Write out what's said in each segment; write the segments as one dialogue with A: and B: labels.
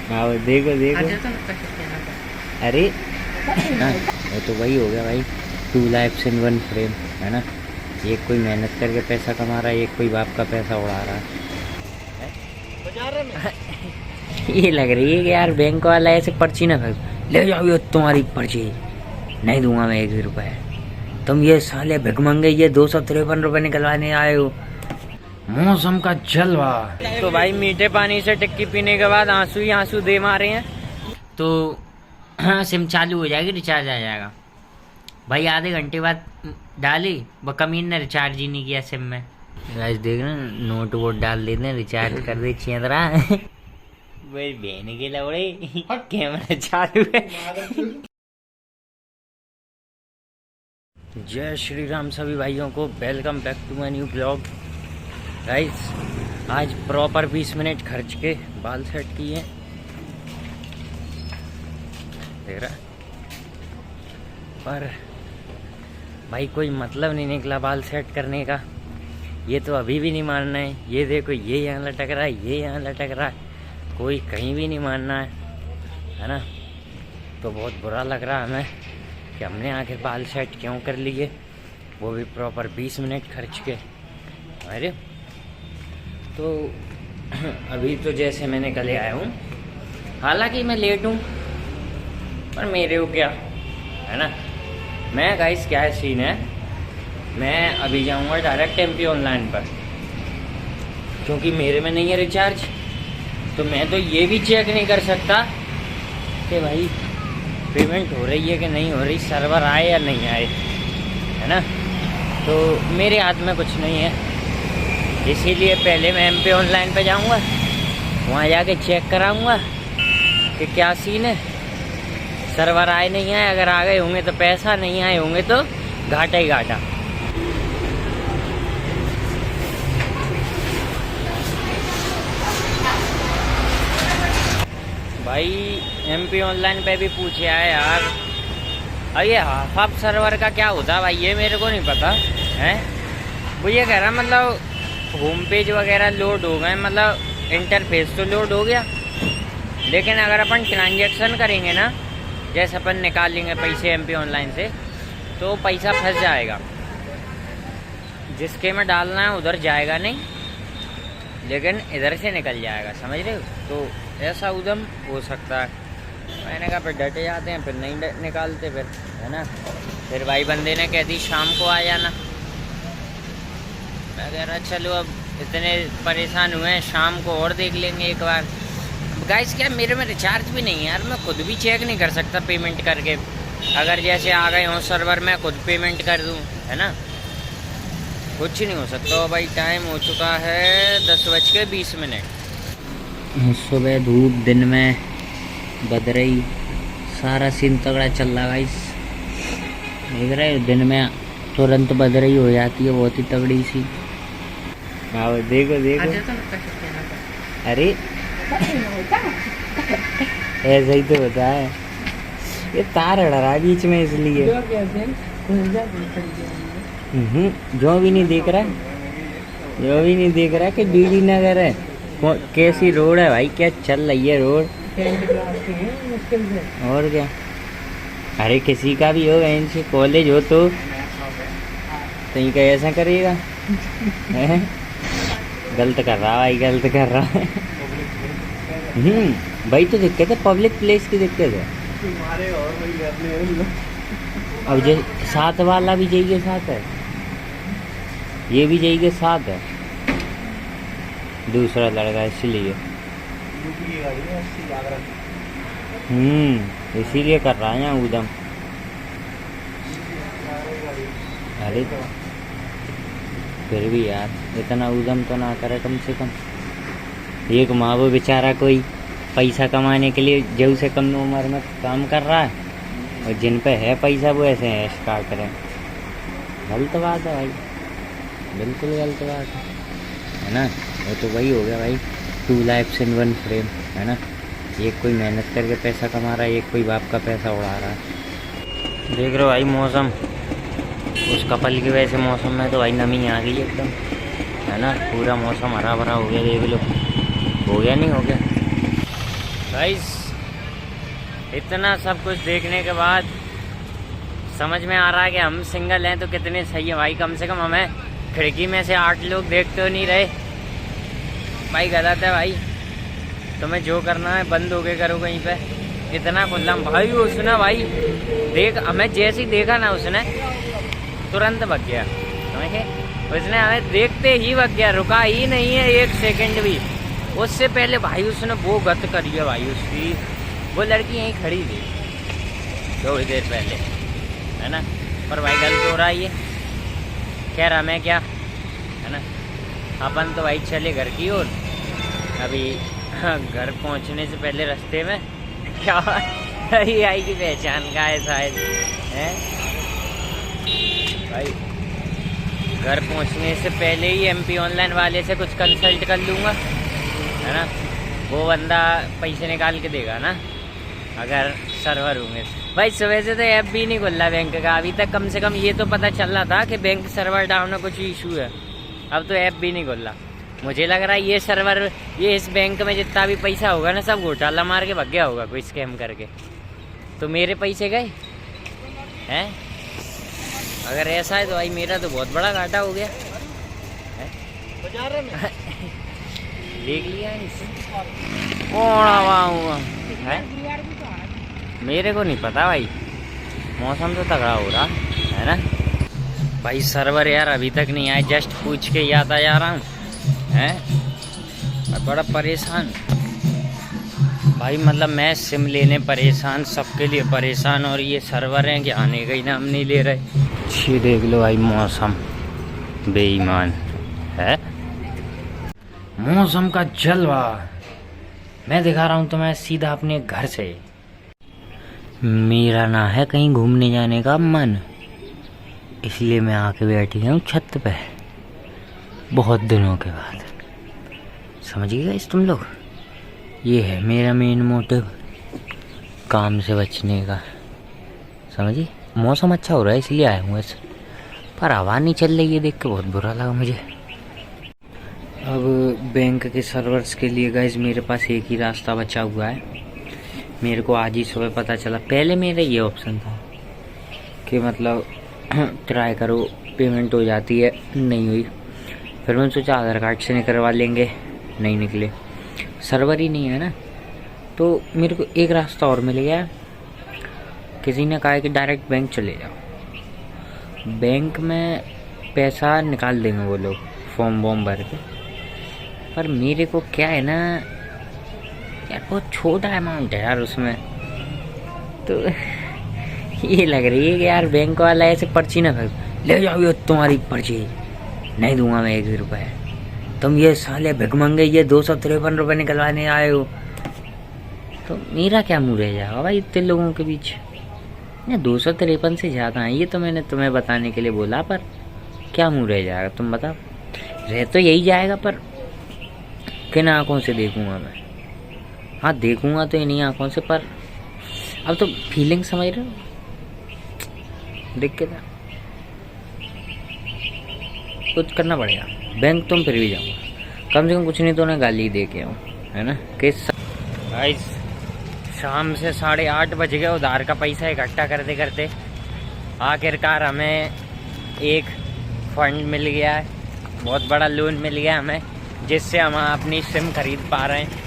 A: हाँ देखो देखो। अरे हाँ, वो तो वही हो गया भाई, 2 लाइफ्स इन 1 फ्रेम, है ना। एक कोई मेहनत करके पैसा कमा रहा है, एक कोई बाप का पैसा उड़ा रहा है। ये लग रही है कि यार बैंक वाला ऐसे पर्ची ना फंस ले जाओ, ये तुम्हारी पर्ची नहीं दूंगा मैं 1 रुपए। तुम ये साले भिखमंगे ये 253 रुपए निकलवाने आए हो। मौसम का जलवा। तो भाई मीठे पानी से टिक्की पीने के बाद आंसू ही आंसू दे मारे हैं। तो हाँ, सिम चालू हो जाएगी, रिचार्ज आ जाएगा भाई। आधे घंटे बाद डाली, वो कमीन ने रिचार्ज ही नहीं किया सिम में। आज देख रहे नोट वोट डाल देते हैं, रिचार्ज कर दे चेंदरा। वही बहन के लवड़े कैमरा चालू है। जय श्री राम सभी भाइयों को, welcome back to my new blog. Guys आज प्रॉपर 20 मिनट खर्च के बाल सेट किए, देख रहा। पर भाई कोई मतलब नहीं निकला बाल सेट करने का। ये तो अभी भी नहीं मानना है। ये देखो, ये यहाँ लटक रहा है, ये यहाँ लटक रहा है, कोई कहीं भी नहीं मानना है ना। तो बहुत बुरा लग रहा है हमें कि हमने आके बाल सेट क्यों कर लिए, वो भी प्रॉपर 20 मिनट खर्च के। अरे तो अभी तो जैसे मैंने कल आया हूँ, हालांकि मैं लेट हूँ, पर मेरे को क्या है ना। मैं गाइस क्या सीन है, मैं अभी जाऊँगा डायरेक्ट MP ऑनलाइन पर, क्योंकि मेरे में नहीं है रिचार्ज। तो मैं तो ये भी चेक नहीं कर सकता कि भाई पेमेंट हो रही है कि नहीं हो रही, सर्वर आए या नहीं आए, है ना। तो मेरे हाथ में कुछ नहीं है, इसीलिए पहले मैं MP ऑनलाइन पे जाऊंगा, वहाँ जाके चेक कराऊंगा कि क्या सीन है, सर्वर आए नहीं आए। अगर आ गए होंगे तो पैसा, नहीं आए होंगे तो घाटा ही घाटा। भाई MP ऑनलाइन पे भी पूछे आए यार, अब ये हाफ सर्वर का क्या होता है भाई, ये मेरे को नहीं पता है। वो ये कह रहा मतलब होम पेज वगैरह लोड हो गए, मतलब इंटरफेस तो लोड हो गया, लेकिन अगर अपन ट्रांजैक्शन करेंगे ना, जैसे अपन निकालेंगे पैसे MP ऑनलाइन से, तो पैसा फंस जाएगा। जिसके में डालना है उधर जाएगा नहीं, लेकिन इधर से निकल जाएगा, समझ रहे हो। तो ऐसा उधम हो सकता है। मैंने कहा फिर डटे जाते हैं, फिर नहीं निकालते फिर, है ना। फिर भाई बंदे ने कह दी शाम को आ जाना। मैं कह रहा चलो अब इतने परेशान हुए हैं, शाम को और देख लेंगे एक बार। गाइस क्या मेरे में रिचार्ज भी नहीं है यार, मैं खुद भी चेक नहीं कर सकता पेमेंट करके। अगर जैसे आ गए हों सर्वर, मैं खुद पेमेंट कर दूं, है ना, कुछ ही नहीं हो सकता। भाई टाइम हो चुका है 10:20। सुबह धूप, दिन में बदरई, सारा सीन तगड़ा चल रहा है गाइस। देख रहे हो, दिन में तुरंत बदरई हो जाती है, बहुत ही तगड़ी सी। हाँ देखो देखो। अरे ऐसा ही तो होता है, ये तार अड़ रहा है बीच में, इसलिए जो भी नहीं देख रहा, जो भी नहीं देख रहा कि DD नगर है, कैसी रोड है भाई, क्या चल रही है रोड, और क्या। अरे किसी का भी हो, इनसे कॉलेज हो तो कहीं का ऐसा करेगा। गलत कर रहा भाई, गलत कर रहा है। भाई तो दिक्कत है, पब्लिक प्लेस की दिक्कत है। अब जो साथ वाला भी जाइए साथ है, ये भी जाइए साथ है, दूसरा लड़का, इसलिए इसीलिए कर रहा है यहाँ उदम। अरे फिर भी यार इतना उदम तो ना करे कम से कम। एक माँ वो बेचारा कोई पैसा कमाने के लिए जो से कम उम्र में काम कर रहा है, और जिन पे है पैसा वो ऐसे ऐश काट रहे हैं। गलत बात है भाई, बिल्कुल गलत बात है ना। वो तो वही हो गया भाई, 2 लाइफ्स इन 1 फ्रेम, है ना। एक कोई मेहनत करके पैसा कमा रहा है, एक कोई बाप का पैसा उड़ा रहा है। देख रहे हो भाई मौसम, उस कपल की वजह से मौसम में तो भाई नमी आ गई एकदम, है ना। पूरा मौसम हरा भरा हो गया, देख लो, हो गया नहीं हो गया। गाइस इतना सब कुछ देखने के बाद समझ में आ रहा है कि हम सिंगल हैं तो कितने सही है भाई। कम से कम हमें खिड़की में से 8 लोग देख तो नहीं रहे भाई। गलत है भाई, तुम्हें जो करना है बंद हो गए करो कहीं पे। इतना खुल्ला भाई उसने भाई देख, हमें जैसे ही देखा ना उसने तुरंत भग गया। उसने हमें देखते ही भग गया, रुका ही नहीं है 1 सेकंड भी। उससे पहले भाई उसने वो गत करी है भाई उसकी। वो लड़की यहीं खड़ी थी थोड़ी देर पहले, है ना। पर भाई गलत हो रहा है ये। खैर हमें क्या है ना, अपन तो भाई चले घर की ओर। अभी घर पहुंचने से पहले रास्ते में क्या आई की पहचान का है शायद है भाई। घर पहुंचने से पहले ही MP ऑनलाइन वाले से कुछ कंसल्ट कर लूँगा, है ना। वो बंदा पैसे निकाल के देगा ना अगर सर्वर होंगे। भाई सुबह से तो ऐप भी नहीं खुल रहा बैंक का अभी तक। कम से कम ये तो पता चल रहा था कि बैंक सर्वर डाउन है, कुछ इशू है। अब तो ऐप भी नहीं खुल रहा। मुझे लग रहा है ये सर्वर, ये इस बैंक में जितना भी पैसा होगा ना सब घोटाला मार के भग गया होगा कोई स्कैम करके। तो मेरे पैसे गए हैं। अगर ऐसा है तो भाई मेरा तो बहुत बड़ा घाटा हो गया है? देख लिया है? मेरे को नहीं पता भाई, मौसम तो तगड़ा हो रहा है ना भाई। सर्वर यार अभी तक नहीं आया, जस्ट पूछ के याद आ जा रहा हूँ हैं। बड़ा परेशान भाई, मतलब मैं सिम लेने परेशान, सबके लिए परेशान। और ये सर्वर हैं कि आने का ही नाम नहीं ले रहे। ये देख लो भाई मौसम बेईमान है। मौसम का जलवा मैं दिखा रहा हूँ तुम्हें सीधा अपने घर से। मेरा ना है कहीं घूमने जाने का मन, इसलिए मैं आके बैठी हूँ छत पे बहुत दिनों के बाद। समझिएगा इस तुम लोग, ये है मेरा मेन मोटिव काम से बचने का। समझिए मौसम अच्छा हो रहा है इसलिए आया हूँ ऐसे, पर हवा नहीं चल रही है देख के बहुत बुरा लगा मुझे। अब बैंक के सर्वर्स के लिए गाइस मेरे पास एक ही रास्ता बचा हुआ है। मेरे को आज ही सुबह पता चला। पहले मेरा ये ऑप्शन था कि मतलब ट्राई करो पेमेंट हो जाती है, नहीं हुई। फिर मैंने सोचा आधार कार्ड से निकलवा लेंगे, नहीं निकले, सर्वर ही नहीं है ना। तो मेरे को एक रास्ता और मिल गया। किसी ने कहा कि डायरेक्ट बैंक चले जाओ, बैंक में पैसा निकाल देंगे वो लोग फॉर्म वॉर्म भर के। पर मेरे को क्या है ना यार, बहुत छोटा अमाउंट है यार उसमें। तो ये लग रही है कि यार बैंक वाला ऐसे पर्ची ना कर ले जाओ, तुम्हारी पर्ची नहीं दूंगा मैं 1 रुपये। तुम ये साले भिखमंगे ये 253 रुपये निकलवाने आए हो, तो मेरा क्या मुँह रह जाएगा भाई इतने लोगों के बीच। 253 से ज़्यादा है ये तो मैंने तुम्हें बताने के लिए बोला, पर क्या मुँह रह जाएगा तुम बताओ। रह तो यही जाएगा, पर किन आँखों से देखूंगा मैं? हाँ देखूंगा तो इन्हीं आँखों से, पर अब तो फीलिंग समझ रहे हो, देख के था कुछ करना पड़ेगा। बैंक तुम फिर भी जाऊँगा, कम से कम कुछ नहीं तो उन्हें गाली दे के आऊँ, है ना। कि भाई शाम से 8:30 बज गए, उधार का पैसा इकट्ठा करते करते आखिरकार हमें एक फंड मिल गया है, बहुत बड़ा लोन मिल गया हमें, जिससे हम अपनी सिम खरीद पा रहे हैं।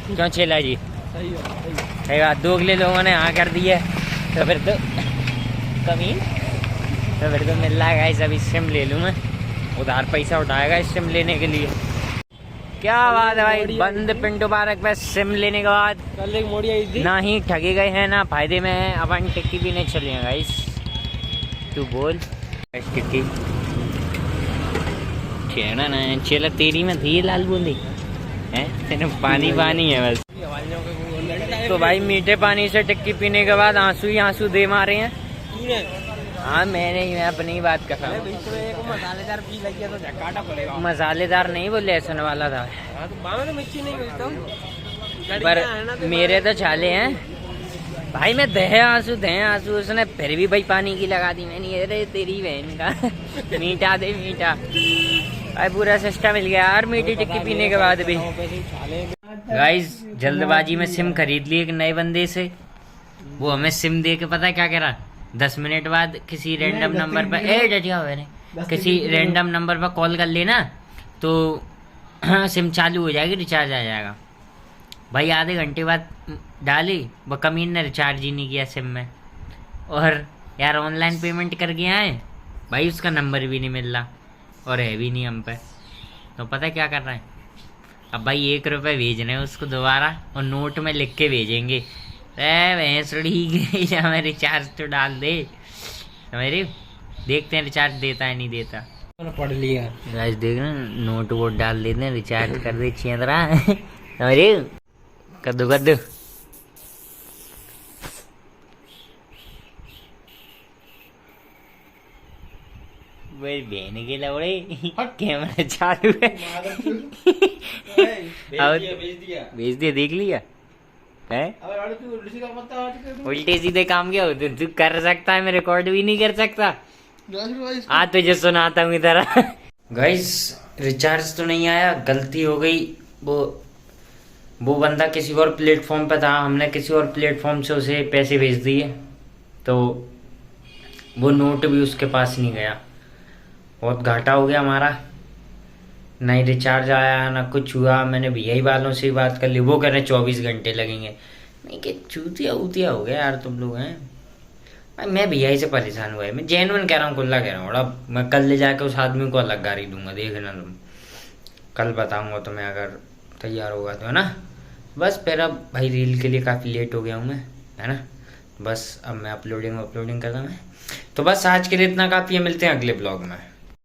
A: क्यों चेला जी? सही बात। 2 अगले लोगों ने हाँ कर दिया, तो फिर तो कमी, तो फिर तो मिल रहा है। अभी सिम ले लूँ मैं, उधार पैसा उठाएगा इस सिम लेने के लिए। क्या बात है भाई, बंद पिंटू पार्क पे सिम लेने के बाद कल एक मोड़ी आई थी ना, ही ठगे गए हैं ना फायदे में है। अपन टिक्की भी नहीं चले गाइस, तू बोल टिक्की खेना ना चेला तेरी में थी लाल बूंदी है, तेरे पानी पानी है बस। तो भाई मीठे पानी से टिक्की पीने के बाद आंसू ही आंसू दे मारे हैं। हाँ मैंने ही, मैं अपनी ही बात कर रहा हूँ। मसालेदार पी लगी तो झकाटा पड़ेगा। मसालेदार नहीं बोले, ऐसा वाला था। पर मेरे तो छाले हैं भाई, मैं दहे आंसू उसने फिर भी भाई पानी की लगा दी मैंने। अरे तेरी बहन का मीठा दे मीठा भाई, पूरा सस्ता मिल गया यार मीठी टिक्की पीने के बाद भी। गाइस जल्दबाजी में सिम खरीद ली एक नए बंदे से। वो हमें सिम दे के पता है क्या कह रहा, 10 मिनट बाद किसी रैंडम नंबर पर किसी रैंडम नंबर पर कॉल कर लेना तो सिम चालू हो जाएगी, रिचार्ज आ जाएगा। भाई आधे घंटे बाद डाली, वो कमीन ने रिचार्ज ही नहीं किया सिम में। और यार ऑनलाइन पेमेंट कर गया है भाई, उसका नंबर भी नहीं मिल रहा और है भी नहीं हम पे। तो पता है क्या कर रहे हैं, अब भाई 1 रुपये भेजने हैं उसको दोबारा और नोट में लिख के भेजेंगे। भैंसड़ी गई हमें रिचार्ज तो डाल दे। मेरे देखते हैं रिचार्ज देता है नहीं देता।
B: पढ़ लिया
A: गाइस देख रहे हैं, नोट वोट डाल देते हैं, रिचार्ज कर दे चेंदरा। अरे कद्दू कद्दू मेरी बहन के लवड़े कैमरा चालू है। भेज दिया देख लिया है। उल्टे सीधे काम क्या होते, तू कर सकता है, मैं रिकॉर्ड भी नहीं कर सकता। आ तुझे सुनाता हूँ इधर। गाइस रिचार्ज तो नहीं आया, गलती हो गई। वो बंदा किसी और प्लेटफॉर्म पे था, हमने किसी और प्लेटफॉर्म से उसे पैसे भेज दिए, तो वो नोट भी उसके पास नहीं गया। बहुत घाटा हो गया हमारा, नहीं रिचार्ज आया ना कुछ हुआ। मैंने VI वालों से ही बात कर ली, वो कह रहे 24 घंटे लगेंगे। नहीं कि चूतिया उतिया हो गया यार तुम लोग हैं। मैं VI से परेशान हुआ है, मैं जेन्युइन कह रहा हूँ, खुला कह रहा हूँ। अब मैं कल ले जाकर उस आदमी को अलग गाड़ी दूंगा, देखना तुम। कल बताऊंगा तुम्हें अगर तैयार होगा तो, है ना। बस फिर अब भाई रील के लिए काफ़ी लेट हो गया हूँ मैं, है ना। बस अब मैं अपलोडिंग करता मैं। तो बस आज के लिए इतना काफ़ी है, मिलते हैं अगले ब्लॉग में।